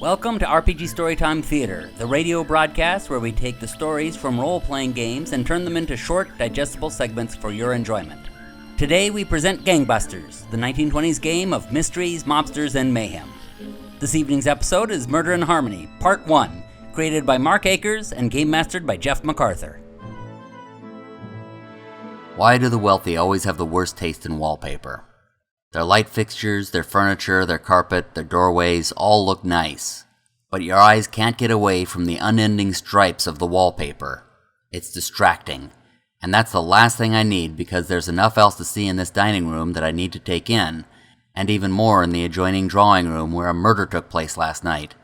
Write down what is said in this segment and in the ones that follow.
Welcome to RPG Storytime Theater, the radio broadcast where we take the stories from role-playing games and turn them into short, digestible segments for your enjoyment. Today we present Gangbusters, the 1920s game of mysteries, mobsters, and mayhem. This evening's episode is Murder in Harmony, Part 1, created by Mark Akers and game mastered by Jeff MacArthur. Why do the wealthy always have the worst taste in wallpaper? Their light fixtures, their furniture, their carpet, their doorways all look nice. But your eyes can't get away from the unending stripes of the wallpaper. It's distracting. And that's the last thing I need because there's enough else to see in this dining room that I need to take in, and even more in the adjoining drawing room where a murder took place last night.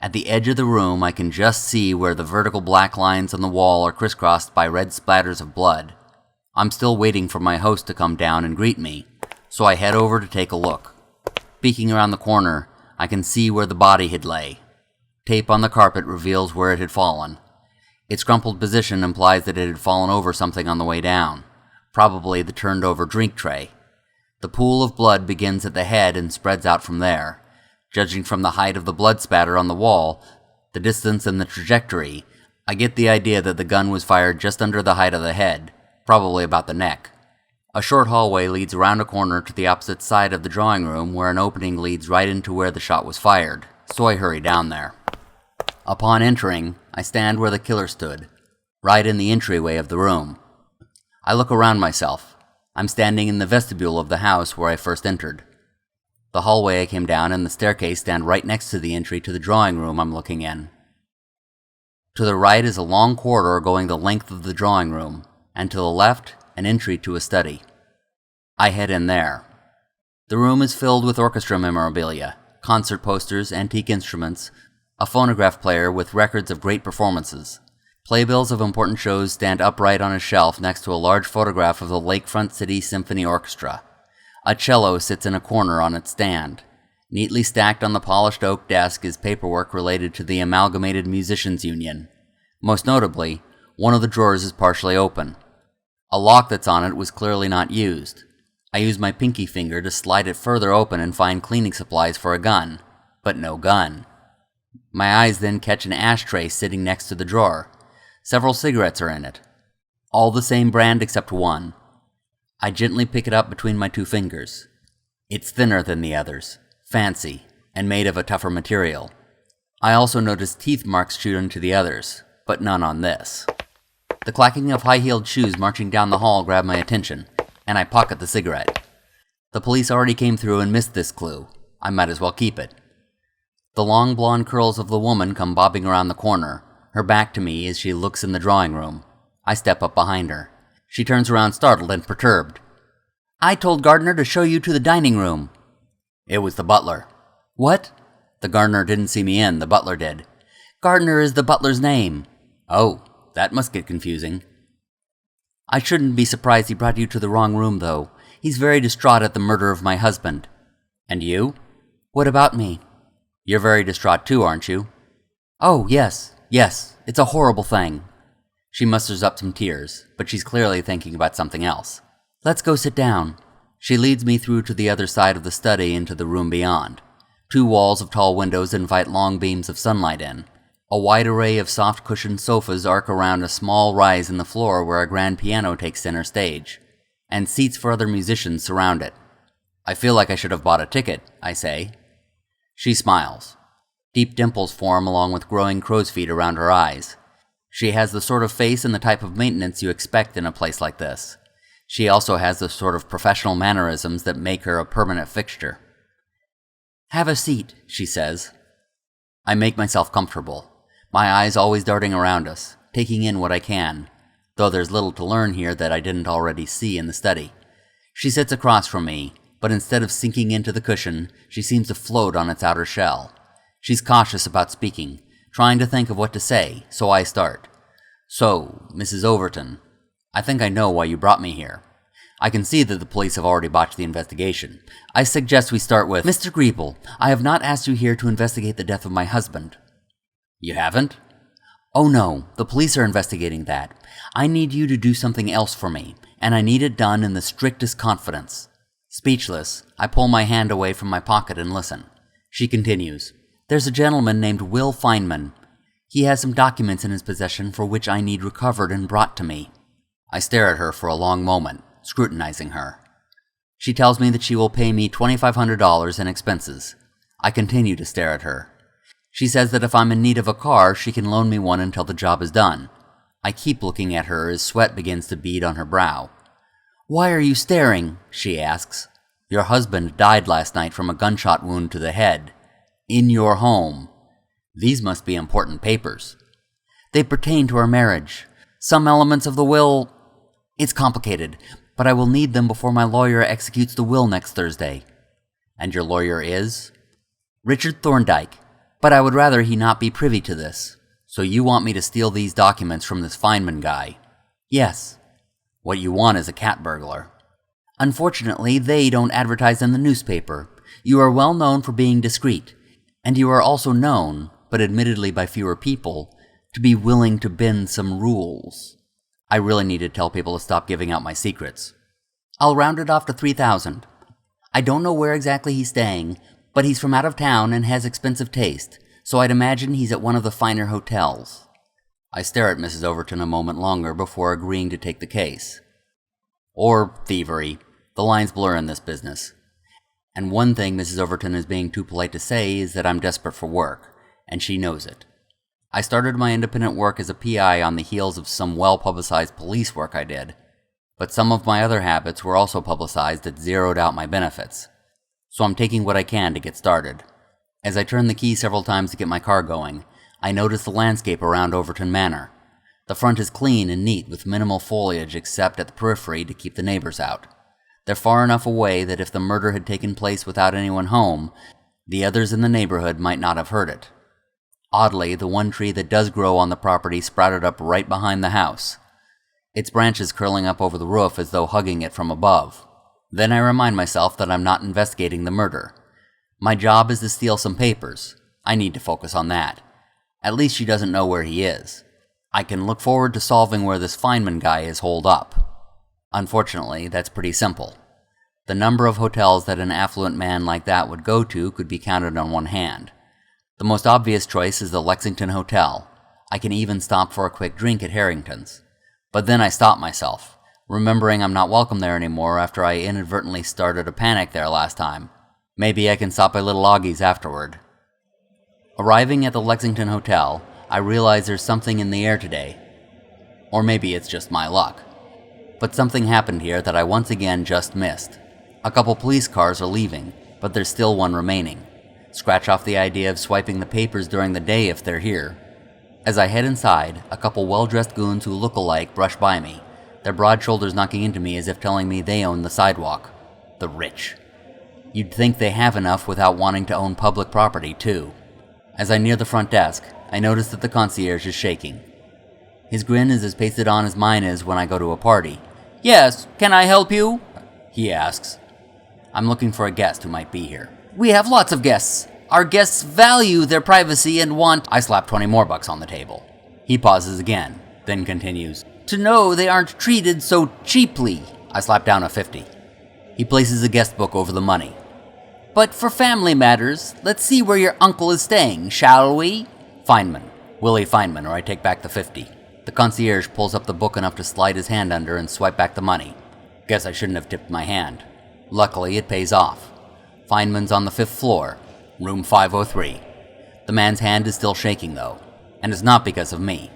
At the edge of the room I can just see where the vertical black lines on the wall are crisscrossed by red splatters of blood. I'm still waiting for my host to come down and greet me, so I head over to take a look. Peeking around the corner, I can see where the body had lay. Tape on the carpet reveals where it had fallen. Its crumpled position implies that it had fallen over something on the way down, probably the turned-over drink tray. The pool of blood begins at the head and spreads out from there. Judging from the height of the blood spatter on the wall, the distance and the trajectory, I get the idea that the gun was fired just under the height of the head, probably about the neck. A short hallway leads around a corner to the opposite side of the drawing room where an opening leads right into where the shot was fired, so I hurry down there. Upon entering, I stand where the killer stood, right in the entryway of the room. I look around myself. I'm standing in the vestibule of the house where I first entered. The hallway I came down and the staircase stand right next to the entry to the drawing room I'm looking in. To the right is a long corridor going the length of the drawing room, and to the left, an entry to a study. I head in there. The room is filled with orchestra memorabilia, concert posters, antique instruments, a phonograph player with records of great performances. Playbills of important shows stand upright on a shelf next to a large photograph of the Lakefront City Symphony Orchestra. A cello sits in a corner on its stand. Neatly stacked on the polished oak desk is paperwork related to the Amalgamated Musicians Union. Most notably, one of the drawers is partially open. A lock that's on it was clearly not used. I use my pinky finger to slide it further open and find cleaning supplies for a gun, but no gun. My eyes then catch an ashtray sitting next to the drawer. Several cigarettes are in it. All the same brand except one. I gently pick it up between my two fingers. It's thinner than the others, fancy, and made of a tougher material. I also notice teeth marks chewed into the others, but none on this. The clacking of high-heeled shoes marching down the hall grab my attention, and I pocket the cigarette. The police already came through and missed this clue. I might as well keep it. The long blonde curls of the woman come bobbing around the corner, her back to me as she looks in the drawing room. I step up behind her. She turns around startled and perturbed. "I told Gardner to show you to the dining room." "It was the butler." "What?" "The gardener didn't see me in, the butler did." "Gardner is the butler's name." "Oh, that must get confusing." "I shouldn't be surprised he brought you to the wrong room, though. He's very distraught at the murder of my husband." "And you?" "What about me?" "You're very distraught too, aren't you?" "Oh, yes, it's a horrible thing." She musters up some tears, but she's clearly thinking about something else. "Let's go sit down." She leads me through to the other side of the study into the room beyond. 2 walls of tall windows invite long beams of sunlight in. A wide array of soft-cushioned sofas arc around a small rise in the floor where a grand piano takes center stage, and seats for other musicians surround it. "I feel like I should have bought a ticket," I say. She smiles. Deep dimples form along with growing crow's feet around her eyes. She has the sort of face and the type of maintenance you expect in a place like this. She also has the sort of professional mannerisms that make her a permanent fixture. "Have a seat," she says. I make myself comfortable, my eyes always darting around us, taking in what I can, though there's little to learn here that I didn't already see in the study. She sits across from me, but instead of sinking into the cushion, she seems to float on its outer shell. She's cautious about speaking, trying to think of what to say, so I start. "So, Mrs. Overton, I think I know why you brought me here. I can see that the police have already botched the investigation. I suggest we start with—" "Mr. Grieble, I have not asked you here to investigate the death of my husband." "You haven't?" "Oh no, the police are investigating that. I need you to do something else for me, and I need it done in the strictest confidence. Speechless, I pull my hand away from my pocket and listen. She continues, "There's a gentleman named Will Feynman. He has some documents in his possession for which I need recovered and brought to me." I stare at her for a long moment, scrutinizing her. She tells me that she will pay me $2,500 in expenses. I continue to stare at her. She says that if I'm in need of a car, she can loan me one until the job is done. I keep looking at her as sweat begins to bead on her brow. "Why are you staring?" she asks. "Your husband died last night from a gunshot wound to the head. In your home. These must be important papers." "They pertain to our marriage. Some elements of the will... It's complicated, but I will need them before my lawyer executes the will next Thursday." "And your lawyer is?" "Richard Thorndyke, but I would rather he not be privy to this." "So you want me to steal these documents from this Feynman guy?" "Yes." "What you want is a cat burglar." "Unfortunately, they don't advertise in the newspaper. You are well known for being discreet, and you are also known, but admittedly by fewer people, to be willing to bend some rules." I really need to tell people to stop giving out my secrets. "I'll round it off to 3,000. I don't know where exactly he's staying, but he's from out of town and has expensive taste, so I'd imagine he's at one of the finer hotels." I stare at Mrs. Overton a moment longer before agreeing to take the case. Or thievery. The lines blur in this business. And one thing Mrs. Overton is being too polite to say is that I'm desperate for work, and she knows it. I started my independent work as a PI on the heels of some well-publicized police work I did, but some of my other habits were also publicized that zeroed out my benefits. So I'm taking what I can to get started. As I turn the key several times to get my car going, I notice the landscape around Overton Manor. The front is clean and neat with minimal foliage except at the periphery to keep the neighbors out. They're far enough away that if the murder had taken place without anyone home, the others in the neighborhood might not have heard it. Oddly, the one tree that does grow on the property sprouted up right behind the house, its branches curling up over the roof as though hugging it from above. Then I remind myself that I'm not investigating the murder. My job is to steal some papers. I need to focus on that. At least she doesn't know where he is. I can look forward to solving where this Feynman guy is holed up. Unfortunately, that's pretty simple. The number of hotels that an affluent man like that would go to could be counted on one hand. The most obvious choice is the Lexington Hotel. I can even stop for a quick drink at Harrington's. But then I stop myself, remembering I'm not welcome there anymore after I inadvertently started a panic there last time. Maybe I can stop by Little Augie's afterward. Arriving at the Lexington Hotel, I realize there's something in the air today. Or maybe it's just my luck. But something happened here that I once again just missed. A couple police cars are leaving, but there's still one remaining. Scratch off the idea of swiping the papers during the day if they're here. As I head inside, a couple well-dressed goons who look alike brush by me, their broad shoulders knocking into me as if telling me they own the sidewalk. The rich. You'd think they have enough without wanting to own public property, too. As I near the front desk, I notice that the concierge is shaking. His grin is as pasted on as mine is when I go to a party. "Yes, can I help you?" he asks. I'm looking for a guest who might be here. "We have lots of guests. Our guests value their privacy and want..." I slap 20 more bucks on the table. He pauses again, then continues, "To know they aren't treated so cheaply." I slap down a 50. He places a guest book over the money. "But for family matters, let's see where your uncle is staying, shall we?" "Feynman. Willie Feynman, or I take back the 50. The concierge pulls up the book enough to slide his hand under and swipe back the money. Guess I shouldn't have tipped my hand. Luckily, it pays off. Feynman's on the 5th floor, room 503. The man's hand is still shaking, though, and it's not because of me.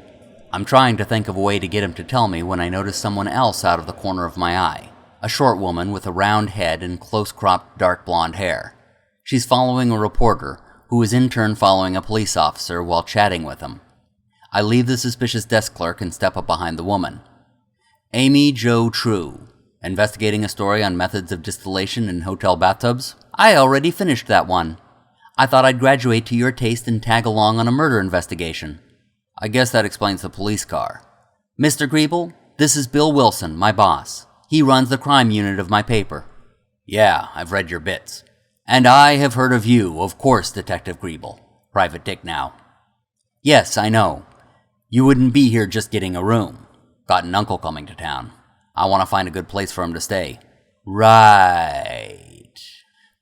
I'm trying to think of a way to get him to tell me when I notice someone else out of the corner of my eye. A short woman with a round head and close-cropped dark blonde hair. She's following a reporter, who is in turn following a police officer while chatting with him. I leave the suspicious desk clerk and step up behind the woman. "Amy Jo True, investigating a story on methods of distillation in hotel bathtubs? I already finished that one. I thought I'd graduate to your taste and tag along on a murder investigation." I guess that explains the police car. "Mr. Grieble, this is Bill Wilson, my boss. He runs the crime unit of my paper." "Yeah, I've read your bits." "And I have heard of you, of course, Detective Grieble. Private Dick now." "Yes, I know. You wouldn't be here just getting a room. Got an uncle coming to town. I want to find a good place for him to stay. Right.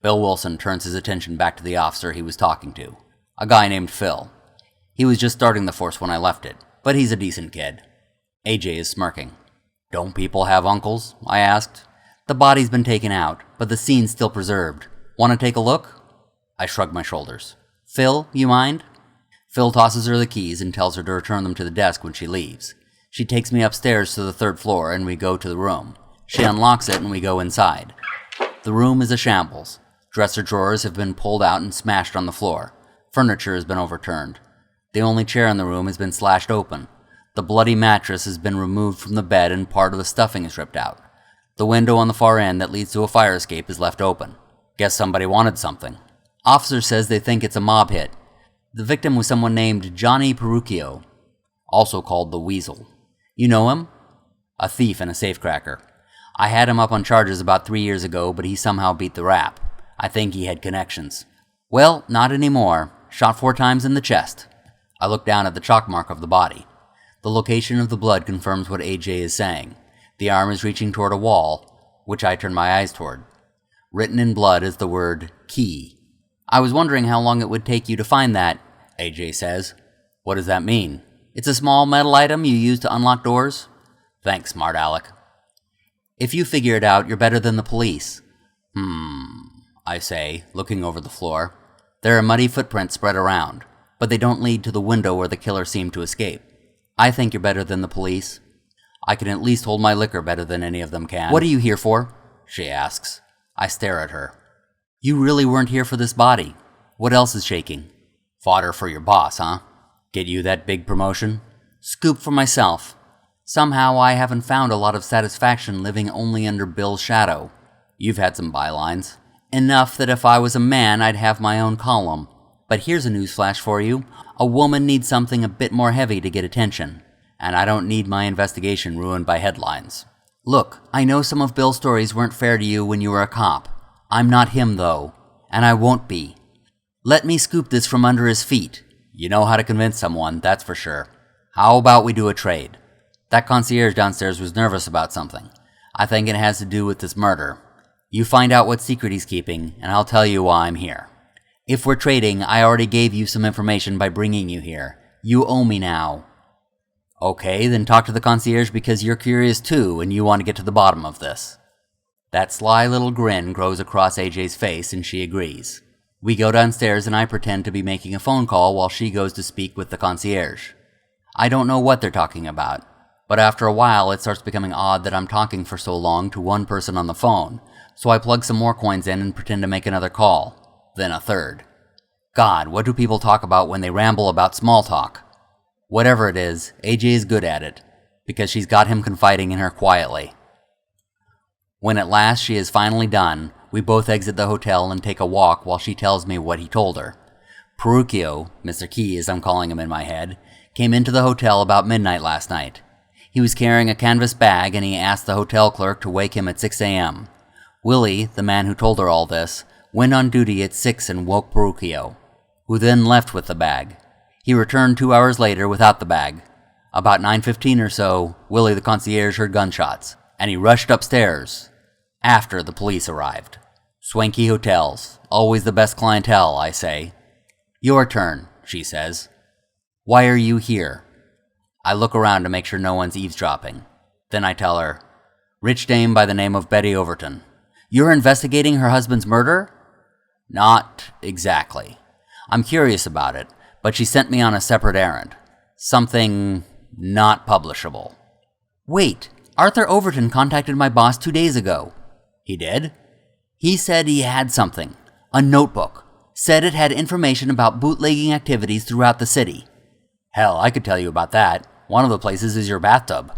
Bill Wilson turns his attention back to the officer he was talking to, a guy named Phil. He was just starting the force when I left it, but he's a decent kid. AJ is smirking. Don't people have uncles? I asked. The body's been taken out, but the scene's still preserved. Want to take a look? I shrugged my shoulders. Phil, you mind? Phil tosses her the keys and tells her to return them to the desk when she leaves. She takes me upstairs to the 3rd floor and we go to the room. She unlocks it and we go inside. The room is a shambles. Dresser drawers have been pulled out and smashed on the floor. Furniture has been overturned. The only chair in the room has been slashed open. The bloody mattress has been removed from the bed and part of the stuffing is ripped out. The window on the far end that leads to a fire escape is left open. Guess somebody wanted something. Officer says they think it's a mob hit. The victim was someone named Johnny Perucchio, also called the Weasel. You know him? A thief and a safecracker. I had him up on charges about 3 years ago, but he somehow beat the rap. I think he had connections. Well, not anymore. Shot 4 times in the chest. I look down at the chalk mark of the body. The location of the blood confirms what AJ is saying. The arm is reaching toward a wall, which I turn my eyes toward. Written in blood is the word key. I was wondering how long it would take you to find that, AJ says. What does that mean? It's a small metal item you use to unlock doors? Thanks, smart Alec. If you figure it out, you're better than the police. I say, looking over the floor. There are muddy footprints spread around, but they don't lead to the window where the killer seemed to escape. I think you're better than the police. I can at least hold my liquor better than any of them can. What are you here for? She asks. I stare at her. You really weren't here for this body. What else is shaking? Fodder for your boss, huh? Get you that big promotion? Scoop for myself. Somehow I haven't found a lot of satisfaction living only under Bill's shadow. You've had some bylines. Enough that if I was a man, I'd have my own column. But here's a newsflash for you. A woman needs something a bit more heavy to get attention. And I don't need my investigation ruined by headlines. Look, I know some of Bill's stories weren't fair to you when you were a cop. I'm not him, though. And I won't be. Let me scoop this from under his feet. You know how to convince someone, that's for sure. How about we do a trade? That concierge downstairs was nervous about something. I think it has to do with this murder. You find out what secret he's keeping, and I'll tell you why I'm here. If we're trading, I already gave you some information by bringing you here. You owe me now. Okay, then talk to the concierge because you're curious too, and you want to get to the bottom of this. That sly little grin grows across AJ's face, and she agrees. We go downstairs, and I pretend to be making a phone call while she goes to speak with the concierge. I don't know what they're talking about, but after a while it starts becoming odd that I'm talking for so long to one person on the phone, so I plug some more coins in and pretend to make another call, then a third. God, what do people talk about when they ramble about small talk? Whatever it is, AJ is good at it, because she's got him confiding in her quietly. When at last she is finally done, we both exit the hotel and take a walk while she tells me what he told her. Perucchio, Mr. Key as I'm calling him in my head, came into the hotel about midnight last night. He was carrying a canvas bag and he asked the hotel clerk to wake him at 6 a.m. Willie, the man who told her all this, went on duty at 6 and woke Perucchio, who then left with the bag. He returned 2 hours later without the bag. About 9:15 or so, Willie the concierge heard gunshots, and he rushed upstairs after the police arrived. Swanky hotels, always the best clientele, I say. Your turn, she says. Why are you here? I look around to make sure no one's eavesdropping. Then I tell her, rich dame by the name of Betty Overton. You're investigating her husband's murder? Not exactly. I'm curious about it, but she sent me on a separate errand. Something not publishable. Wait, Arthur Overton contacted my boss 2 days ago. He did? He said he had something. A notebook. Said it had information about bootlegging activities throughout the city. Hell, I could tell you about that. One of the places is your bathtub.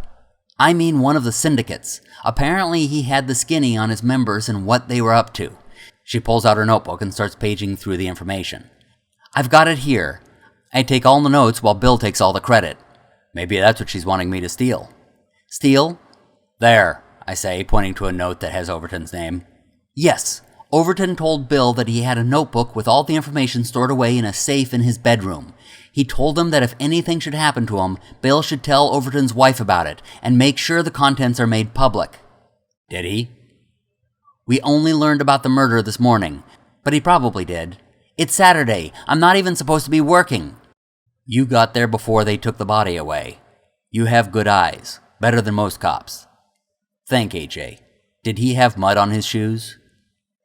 I mean one of the syndicates. Apparently he had the skinny on his members and what they were up to. She pulls out her notebook and starts paging through the information. I've got it here. I take all the notes while Bill takes all the credit. Maybe that's what she's wanting me to steal. Steal? There, I say, pointing to a note that has Overton's name. Yes, Overton told Bill that he had a notebook with all the information stored away in a safe in his bedroom. He told him that if anything should happen to him, Bill should tell Overton's wife about it and make sure the contents are made public. Did he? We only learned about the murder this morning, but he probably did. It's Saturday. I'm not even supposed to be working. You got there before they took the body away. You have good eyes, better than most cops. Thank AJ. Did he have mud on his shoes?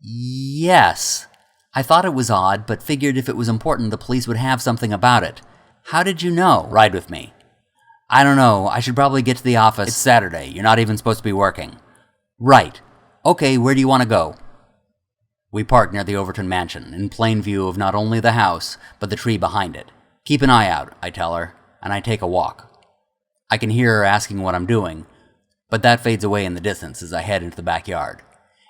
Yes. I thought it was odd, but figured if it was important, the police would have something about it. How did you know? Ride with me. I don't know. I should probably get to the office. It's Saturday. You're not even supposed to be working. Right. Okay, where do you want to go? We park near the Overton mansion, in plain view of not only the house, but the tree behind it. Keep an eye out, I tell her, and I take a walk. I can hear her asking what I'm doing, but that fades away in the distance as I head into the backyard.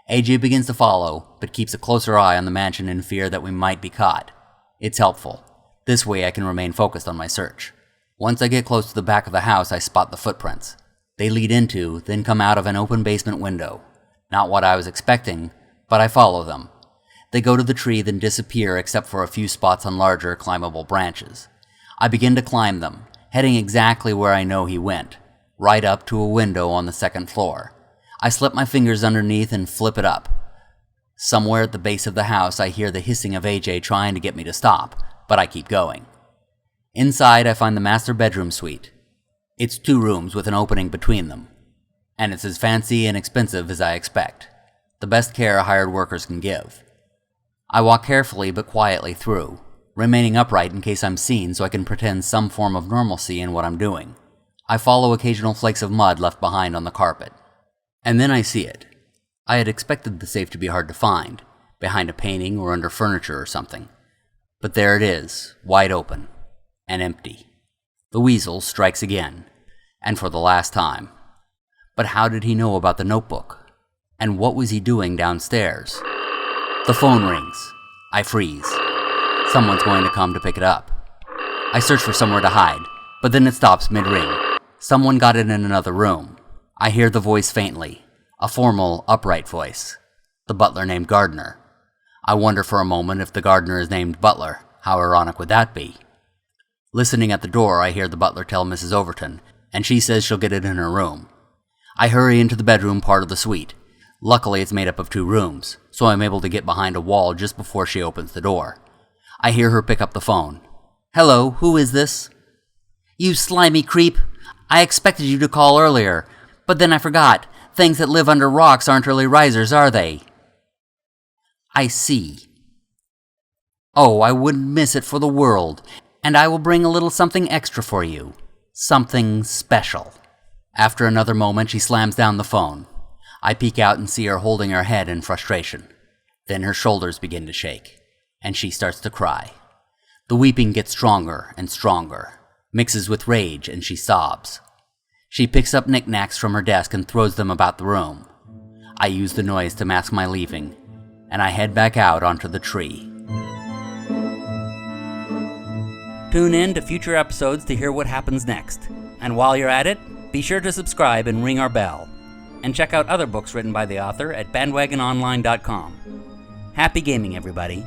AJ begins to follow, but keeps a closer eye on the mansion in fear that we might be caught. It's helpful. This way I can remain focused on my search. Once I get close to the back of the house, I spot the footprints. They lead into, then come out of an open basement window. Not what I was expecting, but I follow them. They go to the tree, then disappear except for a few spots on larger, climbable branches. I begin to climb them, heading exactly where I know he went, right up to a window on the second floor. I slip my fingers underneath and flip it up. Somewhere at the base of the house, I hear the hissing of AJ trying to get me to stop, but I keep going. Inside, I find the master bedroom suite. It's 2 rooms with an opening between them, and it's as fancy and expensive as I expect. The best care hired workers can give. I walk carefully but quietly through, remaining upright in case I'm seen so I can pretend some form of normalcy in what I'm doing. I follow occasional flakes of mud left behind on the carpet. And then I see it. I had expected the safe to be hard to find, behind a painting or under furniture or something. But there it is, wide open, and empty. The weasel strikes again, and for the last time. But how did he know about the notebook? And what was he doing downstairs? The phone rings. I freeze. Someone's going to come to pick it up. I search for somewhere to hide, but then it stops mid-ring. Someone got it in another room. I hear the voice faintly, a formal, upright voice. The butler named Gardner. I wonder for a moment if the gardener is named Butler. How ironic would that be? Listening at the door, I hear the butler tell Mrs. Overton, and she says she'll get it in her room. I hurry into the bedroom part of the suite. Luckily, it's made up of 2 rooms, so I'm able to get behind a wall just before she opens the door. I hear her pick up the phone. Hello, who is this? You slimy creep. I expected you to call earlier, but then I forgot. Things that live under rocks aren't early risers, are they? I see. Oh, I wouldn't miss it for the world, and I will bring a little something extra for you. Something special. After another moment, she slams down the phone. I peek out and see her holding her head in frustration. Then her shoulders begin to shake, and she starts to cry. The weeping gets stronger and stronger, mixes with rage, and she sobs. She picks up knickknacks from her desk and throws them about the room. I use the noise to mask my leaving, and I head back out onto the tree. Tune in to future episodes to hear what happens next. And while you're at it, be sure to subscribe and ring our bell. And check out other books written by the author at bandwagononline.com. Happy gaming, everybody.